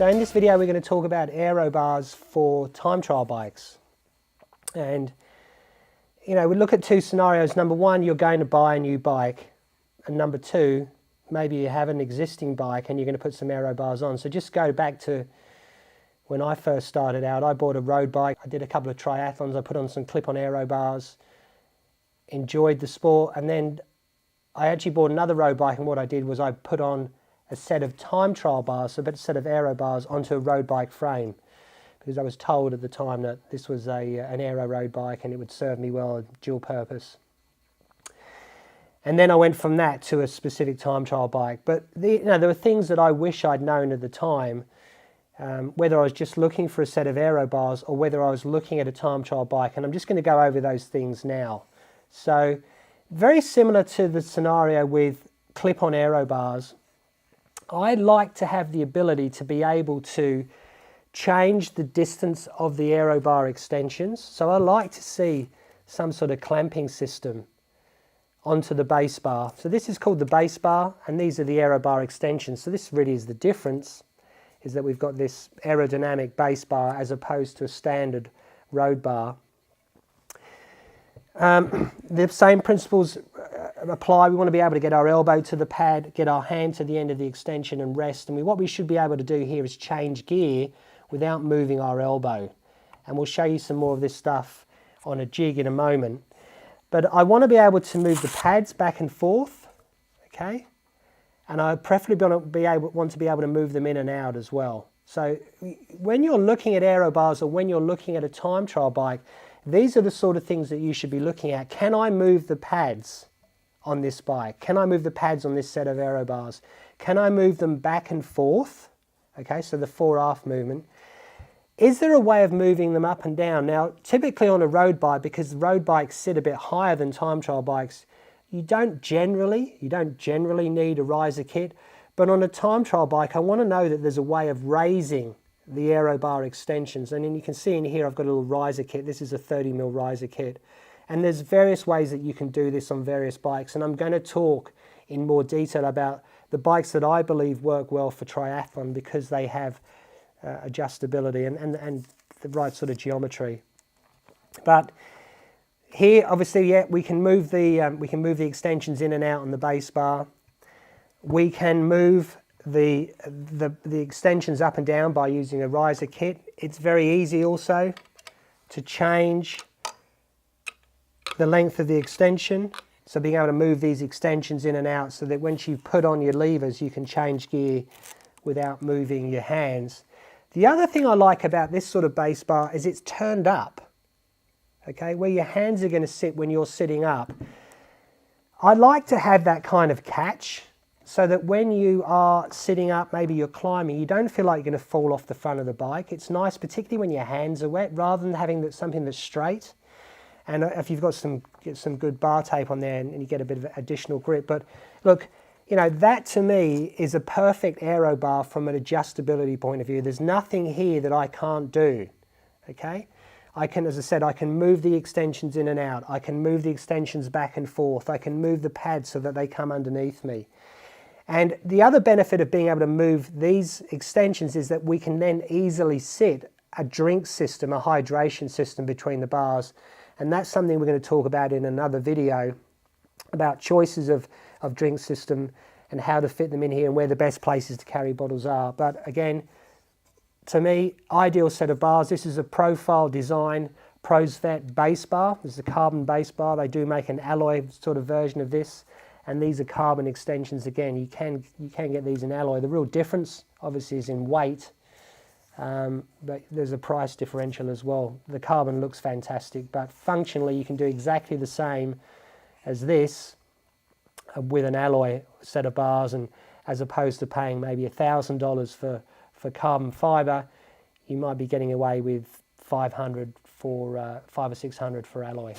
So in this video we're going to talk about aero bars for time trial bikes. And we look at two scenarios. Number one, you're going to buy a new bike, and number two, maybe you have an existing bike and you're going to put some aero bars on. So just go back to when I first started out. I bought a road bike, I did a couple of triathlons, I put on some clip-on aero bars, enjoyed the sport, and then I actually bought another road bike, and what I did was I put on a set of time trial bars, so a set of aero bars onto a road bike frame, because I was told at the time that this was an aero road bike and it would serve me well, dual purpose. And then I went from that to a specific time trial bike. But there were things that I wish I'd known at the time, whether I was just looking for a set of aero bars or whether I was looking at a time trial bike, and I'm just going to go over those things now. So very similar to the scenario with clip-on aero bars, I like to have the ability to be able to change the distance of the aero bar extensions. So I like to see some sort of clamping system onto the base bar. So this is called the base bar, and these are the aero bar extensions. So this really is the difference, is that we've got this aerodynamic base bar as opposed to a standard road bar. The same principles apply. We want to be able to get our elbow to the pad, get our hand to the end of the extension and rest. And what we should be able to do here is change gear without moving our elbow. And we'll show you some more of this stuff on a jig in a moment. But I want to be able to move the pads back and forth, okay? And I preferably want to be able to move them in and out as well. So when you're looking at aero bars or when you're looking at a time trial bike, these are the sort of things that you should be looking at. Can I move the pads on this bike? Can I move the pads on this set of aero bars? Can I move them back and forth? Okay, so the fore-aft movement. Is there a way of moving them up and down? Now, typically on a road bike, because road bikes sit a bit higher than time trial bikes, you don't generally need a riser kit. But on a time trial bike, I want to know that there's a way of raising the aero bar extensions. And then you can see in here I've got a little riser kit. This is a 30mm riser kit. And there's various ways that you can do this on various bikes. And I'm going to talk in more detail about the bikes that I believe work well for triathlon because they have adjustability and the right sort of geometry. But here, obviously, yeah, we can move the extensions in and out on the base bar. We can move the extensions up and down by using a riser kit. It's very easy also to change the length of the extension. So being able to move these extensions in and out so that once you put on your levers, you can change gear without moving your hands. The other thing I like about this sort of base bar is it's turned up, okay, where your hands are going to sit when you're sitting up. I like to have that kind of catch so that when you are sitting up, maybe you're climbing, you don't feel like you're going to fall off the front of the bike. It's nice, particularly when your hands are wet, rather than having something that's straight. And if you've got get some good bar tape on there and you get a bit of additional grip. But look, that to me is a perfect aero bar from an adjustability point of view. There's nothing here that I can't do, okay? I can, as I said, I can move the extensions in and out. I can move the extensions back and forth. I can move the pads so that they come underneath me. And the other benefit of being able to move these extensions is that we can then easily sit a drink system, a hydration system between the bars. And that's something we're going to talk about in another video about choices of drink system and how to fit them in here and where the best places to carry bottles are. But again, to me, ideal set of bars. This is a Profile Design ProSvet base bar. This is a carbon base bar. They do make an alloy sort of version of this. And these are carbon extensions again. You can get these in alloy. The real difference obviously is in weight. But there's a price differential as well. The carbon looks fantastic, but functionally you can do exactly the same as this with an alloy set of bars, and as opposed to paying maybe $1,000 for carbon fiber, you might be getting away with $500 for $500 or $600 for alloy.